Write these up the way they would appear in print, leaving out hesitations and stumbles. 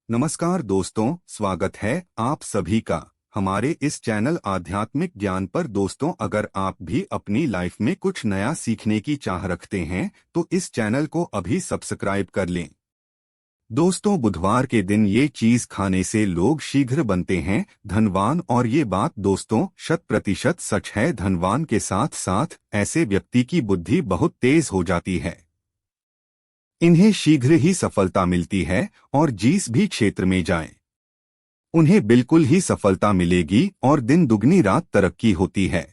नमस्कार दोस्तों, स्वागत है आप सभी का हमारे इस चैनल आध्यात्मिक ज्ञान पर। दोस्तों, अगर आप भी अपनी लाइफ में कुछ नया सीखने की चाह रखते हैं तो इस चैनल को अभी सब्सक्राइब कर लें। दोस्तों, बुधवार के दिन ये चीज खाने से लोग शीघ्र बनते हैं धनवान, और ये बात दोस्तों 100% सच है। धनवान के साथ साथ ऐसे व्यक्ति की बुद्धि बहुत तेज हो जाती है। इन्हें शीघ्र ही सफलता मिलती है और जिस भी क्षेत्र में जाएं, उन्हें बिल्कुल ही सफलता मिलेगी और दिन दुगनी रात तरक्की होती है।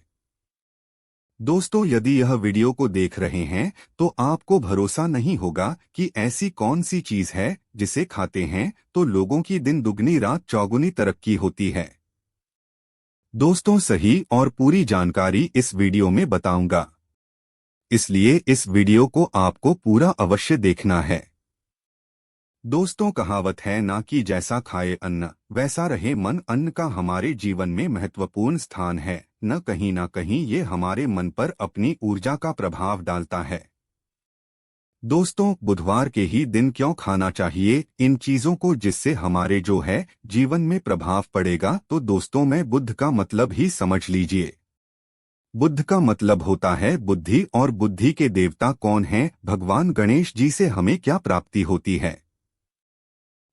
दोस्तों, यदि यह वीडियो को देख रहे हैं तो आपको भरोसा नहीं होगा कि ऐसी कौन सी चीज है जिसे खाते हैं तो लोगों की दिन दुगनी रात चौगुनी तरक्की होती है। दोस्तों, सही और पूरी जानकारी इस वीडियो में बताऊंगा, इसलिए इस वीडियो को आपको पूरा अवश्य देखना है। दोस्तों, कहावत है ना कि जैसा खाए अन्न वैसा रहे मन। अन्न का हमारे जीवन में महत्वपूर्ण स्थान है। न कहीं ये हमारे मन पर अपनी ऊर्जा का प्रभाव डालता है। दोस्तों, बुधवार के ही दिन क्यों खाना चाहिए इन चीजों को, जिससे हमारे जो है जीवन में प्रभाव पड़ेगा। तो दोस्तों, मैं बुध का मतलब ही समझ लीजिए। बुद्ध का मतलब होता है बुद्धि, और बुद्धि के देवता कौन हैं? भगवान गणेश जी से हमें क्या प्राप्ति होती है?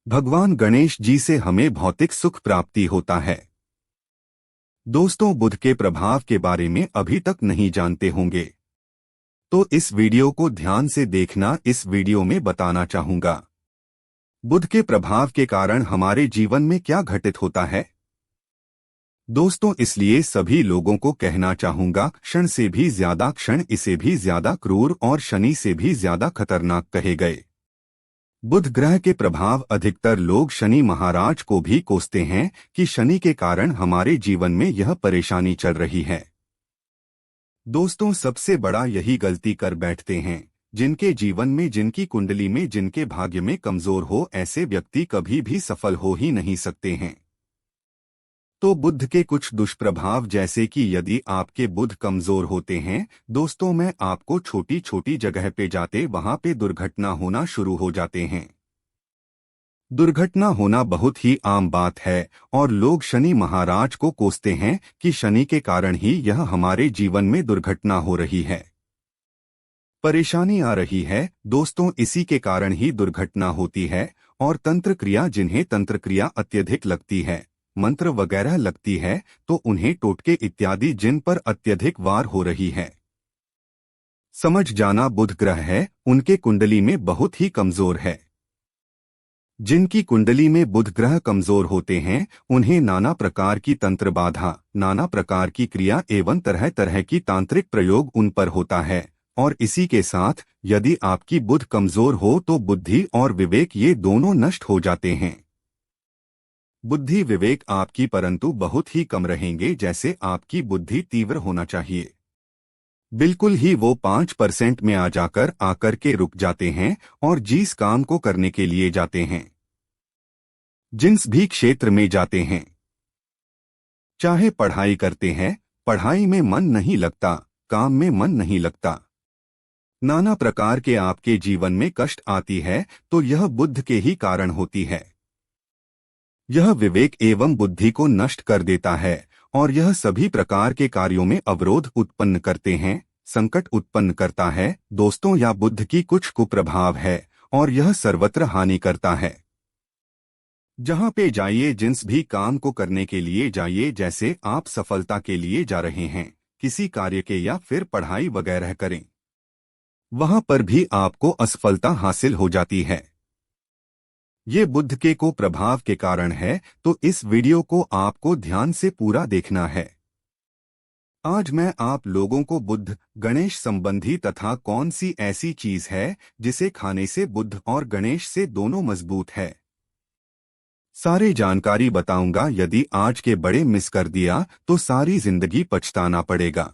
भगवान गणेश जी से हमें भौतिक सुख प्राप्ति होता है। दोस्तों, बुध के प्रभाव के बारे में अभी तक नहीं जानते होंगे तो इस वीडियो को ध्यान से देखना। इस वीडियो में बताना चाहूंगा बुध के प्रभाव के कारण हमारे जीवन में क्या घटित होता है। दोस्तों, इसलिए सभी लोगों को कहना चाहूंगा, क्षण से भी ज्यादा क्षण, इसे भी ज्यादा क्रूर और शनि से भी ज्यादा खतरनाक कहे गए। बुध ग्रह के प्रभाव अधिकतर लोग शनि महाराज को भी कोसते हैं कि शनि के कारण हमारे जीवन में यह परेशानी चल रही है। दोस्तों, सबसे बड़ा यही गलती कर बैठते हैं जिनके जीवन में, जिनकी कुंडली में, जिनके भाग्य में कमजोर हो। ऐसे व्यक्ति कभी भी सफल हो ही नहीं सकते हैं। तो बुध के कुछ दुष्प्रभाव, जैसे कि यदि आपके बुध कमजोर होते हैं दोस्तों, मैं आपको छोटी छोटी जगह पे जाते वहां पे दुर्घटना होना शुरू हो जाते हैं। दुर्घटना होना बहुत ही आम बात है और लोग शनि महाराज को कोसते हैं कि शनि के कारण ही यह हमारे जीवन में दुर्घटना हो रही है, परेशानी आ रही है। दोस्तों, इसी के कारण ही दुर्घटना होती है। और तंत्र क्रिया, जिन्हें तंत्र क्रिया अत्यधिक लगती है, मंत्र वगैरह लगती है, तो उन्हें टोटके इत्यादि जिन पर अत्यधिक वार हो रही है, समझ जाना बुध ग्रह है उनके कुंडली में बहुत ही कमजोर है। जिनकी कुंडली में बुध ग्रह कमजोर होते हैं उन्हें नाना प्रकार की तंत्र बाधा, नाना प्रकार की क्रिया एवं तरह तरह की तांत्रिक प्रयोग उन पर होता है। और इसी के साथ यदि आपकी बुध कमजोर हो तो बुद्धि और विवेक ये दोनों नष्ट हो जाते हैं। बुद्धि विवेक आपकी परंतु बहुत ही कम रहेंगे। जैसे आपकी बुद्धि तीव्र होना चाहिए, बिल्कुल ही वो 5% में आकर के रुक जाते हैं और जिस काम को करने के लिए जाते हैं, जिस भी क्षेत्र में जाते हैं, चाहे पढ़ाई करते हैं, पढ़ाई में मन नहीं लगता, काम में मन नहीं लगता, नाना प्रकार के आपके जीवन में कष्ट आती है, तो यह बुध के ही कारण होती है। यह विवेक एवं बुद्धि को नष्ट कर देता है और यह सभी प्रकार के कार्यों में अवरोध उत्पन्न करते हैं, संकट उत्पन्न करता है। दोस्तों, यह बुध की कुछ कुप्रभाव है और यह सर्वत्र हानि करता है। जहां पे जाइए, जिस भी काम को करने के लिए जाइए, जैसे आप सफलता के लिए जा रहे हैं किसी कार्य के या फिर पढ़ाई वगैरह करें, वहां पर भी आपको असफलता हासिल हो जाती है। ये बुध के को प्रभाव के कारण है, तो इस वीडियो को आपको ध्यान से पूरा देखना है। आज मैं आप लोगों को बुध गणेश संबंधी तथा कौन सी ऐसी चीज है जिसे खाने से बुध और गणेश से दोनों मजबूत है, सारी जानकारी बताऊंगा। यदि आज के बड़े मिस कर दिया तो सारी जिंदगी पछताना पड़ेगा।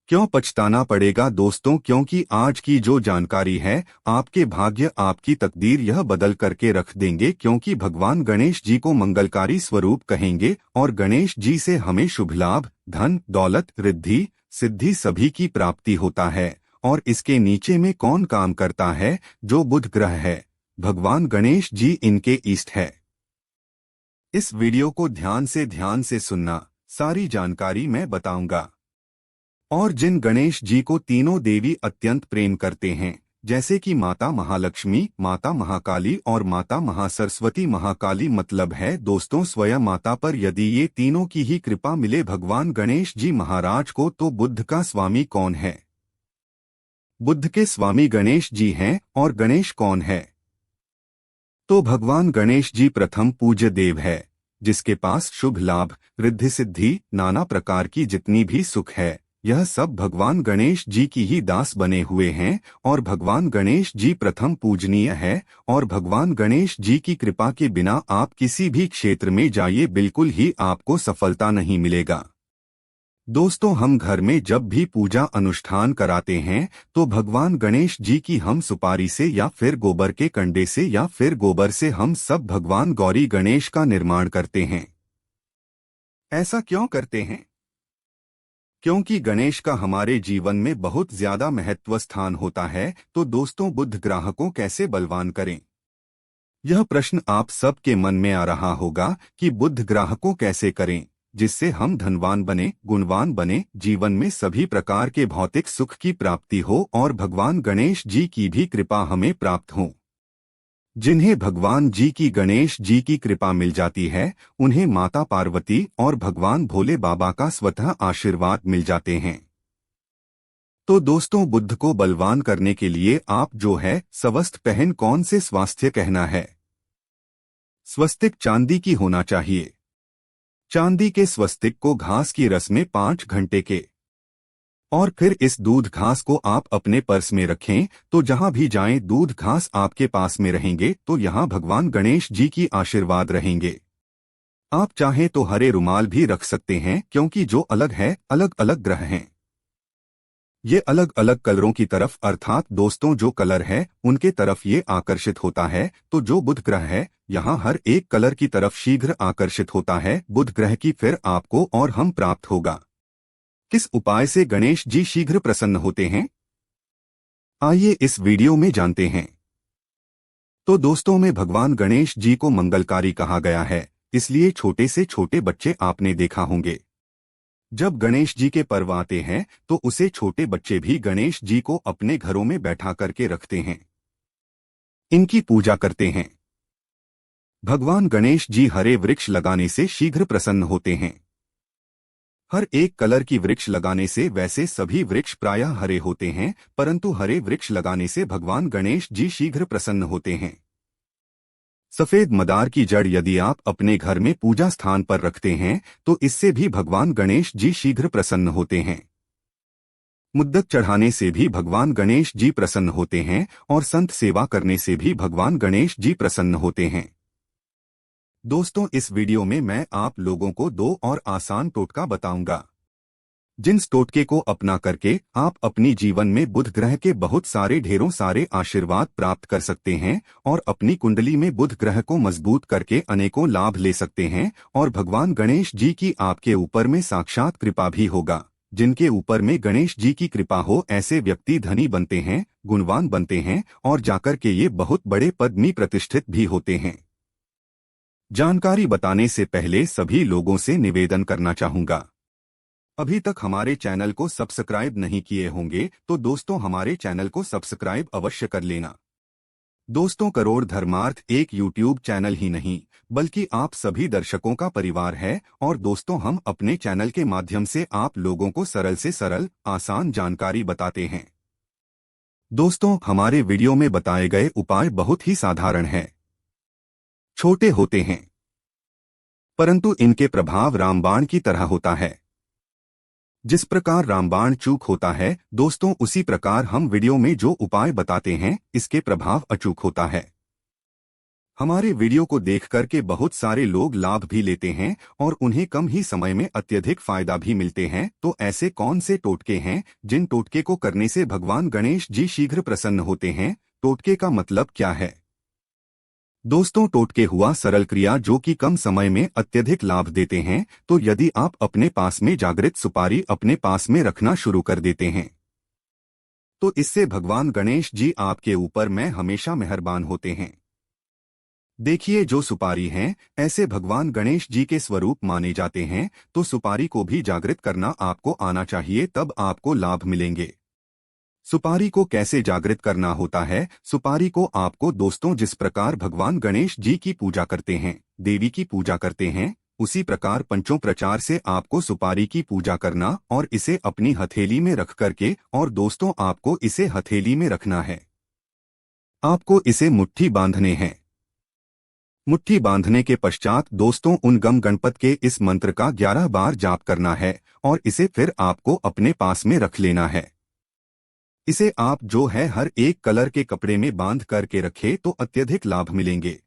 क्यों पछताना पड़ेगा दोस्तों? क्योंकि आज की जो जानकारी है आपके भाग्य, आपकी तकदीर यह बदल करके रख देंगे। क्योंकि भगवान गणेश जी को मंगलकारी स्वरूप कहेंगे और गणेश जी से हमें शुभ लाभ, धन दौलत, रिद्धि सिद्धि सभी की प्राप्ति होता है। और इसके नीचे में कौन काम करता है? जो बुध ग्रह है। भगवान गणेश जी इनके ईष्ट है। इस वीडियो को ध्यान से सुनना, सारी जानकारी मैं बताऊंगा। और जिन गणेश जी को तीनों देवी अत्यंत प्रेम करते हैं, जैसे कि माता महालक्ष्मी, माता महाकाली और माता महासरस्वती। महाकाली मतलब है दोस्तों स्वयं माता पर। यदि ये तीनों की ही कृपा मिले भगवान गणेश जी महाराज को, तो बुद्ध का स्वामी कौन है? बुद्ध के स्वामी गणेश जी हैं। और गणेश कौन है? तो भगवान गणेश जी प्रथम पूज्य देव है, जिसके पास शुभ लाभ, रिद्धि सिद्धि, नाना प्रकार की जितनी भी सुख है, यह सब भगवान गणेश जी की ही दास बने हुए हैं। और भगवान गणेश जी प्रथम पूजनीय है। और भगवान गणेश जी की कृपा के बिना आप किसी भी क्षेत्र में जाइए, बिल्कुल ही आपको सफलता नहीं मिलेगा। दोस्तों, हम घर में जब भी पूजा अनुष्ठान कराते हैं, तो भगवान गणेश जी की हम सुपारी से या फिर गोबर के कंडे से या फिर गोबर से हम सब भगवान गौरी गणेश का निर्माण करते हैं। ऐसा क्यों करते हैं? क्योंकि गणेश का हमारे जीवन में बहुत ज्यादा महत्व स्थान होता है। तो दोस्तों, बुद्ध ग्रह को कैसे बलवान करें? यह प्रश्न आप सबके मन में आ रहा होगा कि बुद्ध ग्रह को कैसे करें जिससे हम धनवान बने, गुणवान बने, जीवन में सभी प्रकार के भौतिक सुख की प्राप्ति हो और भगवान गणेश जी की भी कृपा हमें प्राप्त हो। जिन्हें भगवान जी की गणेश जी की कृपा मिल जाती है, उन्हें माता पार्वती और भगवान भोले बाबा का स्वतः आशीर्वाद मिल जाते हैं। तो दोस्तों, बुद्ध को बलवान करने के लिए आप जो है स्वस्त्र पहन कौन से स्वास्थ्य कहना है? स्वस्तिक चांदी की होना चाहिए। चांदी के स्वस्तिक को घास की रस में 5 घंटे के और फिर इस दूध घास को आप अपने पर्स में रखें। तो जहां भी जाएं दूध घास आपके पास में रहेंगे, तो यहां भगवान गणेश जी की आशीर्वाद रहेंगे। आप चाहें तो हरे रुमाल भी रख सकते हैं, क्योंकि जो अलग है, अलग अलग ग्रह हैं, ये अलग अलग कलरों की तरफ, अर्थात दोस्तों जो कलर है उनके तरफ ये आकर्षित होता है। तो जो बुध ग्रह है, यहाँ हर एक कलर की तरफ शीघ्र आकर्षित होता है बुध ग्रह की, फिर आपको और हम प्राप्त होगा। किस उपाय से गणेश जी शीघ्र प्रसन्न होते हैं, आइए इस वीडियो में जानते हैं। तो दोस्तों, में भगवान गणेश जी को मंगलकारी कहा गया है, इसलिए छोटे से छोटे बच्चे आपने देखा होंगे, जब गणेश जी के पर्व आते हैं तो उसे छोटे बच्चे भी गणेश जी को अपने घरों में बैठा करके रखते हैं, इनकी पूजा करते हैं। भगवान गणेश जी हरे वृक्ष लगाने से शीघ्र प्रसन्न होते हैं। हर एक कलर की वृक्ष लगाने से, वैसे सभी वृक्ष प्रायः हरे होते हैं, परंतु हरे वृक्ष लगाने से भगवान गणेश जी शीघ्र प्रसन्न होते हैं। सफेद मदार की जड़ यदि आप अपने घर में पूजा स्थान पर रखते हैं, तो इससे भी भगवान गणेश जी शीघ्र प्रसन्न होते हैं। मुद्दक चढ़ाने से भी भगवान गणेश जी प्रसन्न होते हैं और संत सेवा करने से भी भगवान गणेश जी प्रसन्न होते हैं। दोस्तों, इस वीडियो में मैं आप लोगों को 2 और आसान टोटका बताऊंगा, जिन टोटके को अपना करके आप अपनी जीवन में बुध ग्रह के बहुत सारे ढेरों सारे आशीर्वाद प्राप्त कर सकते हैं और अपनी कुंडली में बुध ग्रह को मजबूत करके अनेकों लाभ ले सकते हैं। और भगवान गणेश जी की आपके ऊपर में साक्षात कृपा भी होगा। जिनके ऊपर में गणेश जी की कृपा हो, ऐसे व्यक्ति धनी बनते हैं, गुणवान बनते हैं और जाकर के ये बहुत बड़े पद में प्रतिष्ठित भी होते हैं। जानकारी बताने से पहले सभी लोगों से निवेदन करना चाहूंगा, अभी तक हमारे चैनल को सब्सक्राइब नहीं किए होंगे तो दोस्तों हमारे चैनल को सब्सक्राइब अवश्य कर लेना। दोस्तों, करोड़ धर्मार्थ एक यूट्यूब चैनल ही नहीं, बल्कि आप सभी दर्शकों का परिवार है। और दोस्तों, हम अपने चैनल के माध्यम से आप लोगों को सरल से सरल, आसान जानकारी बताते हैं। दोस्तों, हमारे वीडियो में बताए गए उपाय बहुत ही साधारण हैं, छोटे होते हैं, परंतु इनके प्रभाव रामबाण की तरह होता है। जिस प्रकार रामबाण चूक होता है दोस्तों, उसी प्रकार हम वीडियो में जो उपाय बताते हैं इसके प्रभाव अचूक होता है। हमारे वीडियो को देख करके बहुत सारे लोग लाभ भी लेते हैं और उन्हें कम ही समय में अत्यधिक फायदा भी मिलते हैं। तो ऐसे कौन से टोटके हैं जिन टोटके को करने से भगवान गणेश जी शीघ्र प्रसन्न होते हैं? टोटके का मतलब क्या है? दोस्तों, टोटके हुआ सरल क्रिया जो कि कम समय में अत्यधिक लाभ देते हैं। तो यदि आप अपने पास में जागृत सुपारी अपने पास में रखना शुरू कर देते हैं, तो इससे भगवान गणेश जी आपके ऊपर में हमेशा मेहरबान होते हैं। देखिए, जो सुपारी हैं, ऐसे भगवान गणेश जी के स्वरूप माने जाते हैं, तो सुपारी को भी जागृत करना आपको आना चाहिए, तब आपको लाभ मिलेंगे। सुपारी को कैसे जागृत करना होता है? सुपारी को आपको दोस्तों जिस प्रकार भगवान गणेश जी की पूजा करते हैं, देवी की पूजा करते हैं, उसी प्रकार पंचोपचार से आपको सुपारी की पूजा करना और इसे अपनी हथेली में रख करके, और दोस्तों आपको इसे हथेली में रखना है। आपको इसे मुट्ठी बांधने हैं। मुट्ठी बांधने के पश्चात दोस्तों उन गम गणपत के इस मंत्र का 11 बार जाप करना है और इसे फिर आपको अपने पास में रख लेना है। इसे आप जो है हर एक कलर के कपड़े में बांध करके रखे तो अत्यधिक लाभ मिलेंगे।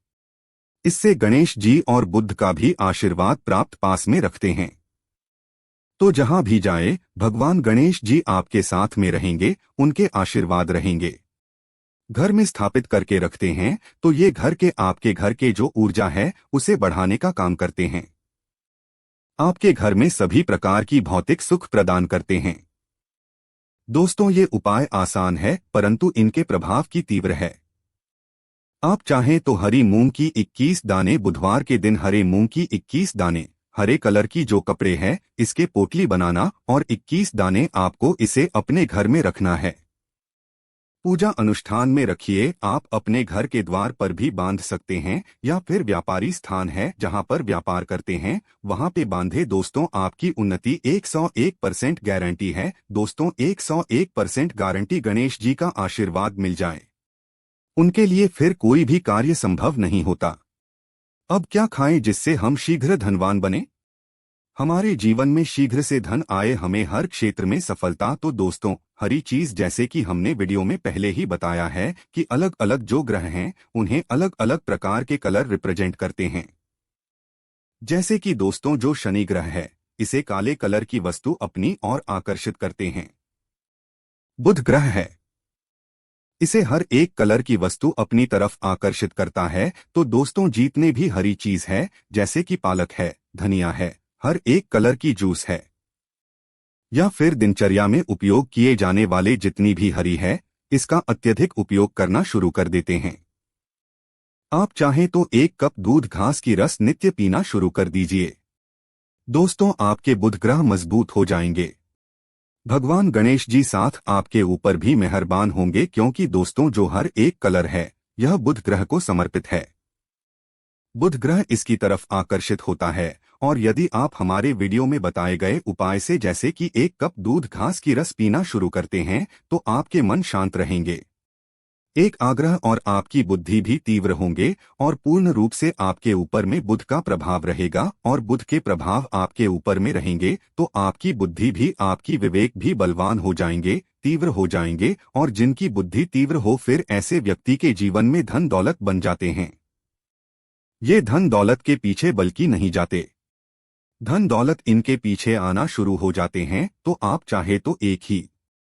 इससे गणेश जी और बुद्ध का भी आशीर्वाद प्राप्त पास में रखते हैं। तो जहां भी जाए, भगवान गणेश जी आपके साथ में रहेंगे, उनके आशीर्वाद रहेंगे। घर में स्थापित करके रखते हैं तो ये घर के आपके घर के जो ऊर्जा है उसे बढ़ाने का काम करते हैं। आपके घर में सभी प्रकार की भौतिक सुख प्रदान करते हैं। दोस्तों, ये उपाय आसान है परंतु इनके प्रभाव की तीव्र है। आप चाहें तो हरी मूंग की 21 दाने, बुधवार के दिन हरे मूंग की 21 दाने, हरे कलर की जो कपड़े हैं इसके पोटली बनाना और 21 दाने आपको इसे अपने घर में रखना है। पूजा अनुष्ठान में रखिए। आप अपने घर के द्वार पर भी बांध सकते हैं या फिर व्यापारी स्थान है जहां पर व्यापार करते हैं वहां पे बांधे। दोस्तों, आपकी उन्नति 101% गारंटी है। दोस्तों, 101% गारंटी गणेश जी का आशीर्वाद मिल जाए, उनके लिए फिर कोई भी कार्य संभव नहीं होता। अब क्या खाएं जिससे हम शीघ्र धनवान बने, हमारे जीवन में शीघ्र से धन आए, हमें हर क्षेत्र में सफलता? तो दोस्तों, हरी चीज, जैसे कि हमने वीडियो में पहले ही बताया है कि अलग अलग जो ग्रह हैं उन्हें अलग अलग प्रकार के कलर रिप्रेजेंट करते हैं। जैसे कि दोस्तों, जो शनि ग्रह है इसे काले कलर की वस्तु अपनी ओर आकर्षित करते हैं। बुध ग्रह है, इसे हर एक कलर की वस्तु अपनी तरफ आकर्षित करता है। तो दोस्तों, जितने भी हरी चीज है जैसे कि पालक है, धनिया है, हर एक कलर की जूस है या फिर दिनचर्या में उपयोग किए जाने वाले जितनी भी हरी है, इसका अत्यधिक उपयोग करना शुरू कर देते हैं। आप चाहें तो 1 कप दूध घास की रस नित्य पीना शुरू कर दीजिए। दोस्तों, आपके बुध ग्रह मजबूत हो जाएंगे। भगवान गणेश जी साथ आपके ऊपर भी मेहरबान होंगे, क्योंकि दोस्तों जो हर एक कलर है यह बुध ग्रह को समर्पित है। बुध ग्रह इसकी तरफ आकर्षित होता है और यदि आप हमारे वीडियो में बताए गए उपाय से जैसे कि 1 कप दूध घास की रस पीना शुरू करते हैं तो आपके मन शांत रहेंगे, एक आग्रह और आपकी बुद्धि भी तीव्र होंगे और पूर्ण रूप से आपके ऊपर में बुध का प्रभाव रहेगा और बुध के प्रभाव आपके ऊपर में रहेंगे तो आपकी बुद्धि भी, आपकी विवेक भी बलवान हो जाएंगे, तीव्र हो जाएंगे। और जिनकी बुद्धि तीव्र हो फिर ऐसे व्यक्ति के जीवन में धन दौलत बन जाते हैं। ये धन दौलत के पीछे बल्कि नहीं जाते, धन दौलत इनके पीछे आना शुरू हो जाते हैं। तो आप चाहे तो एक ही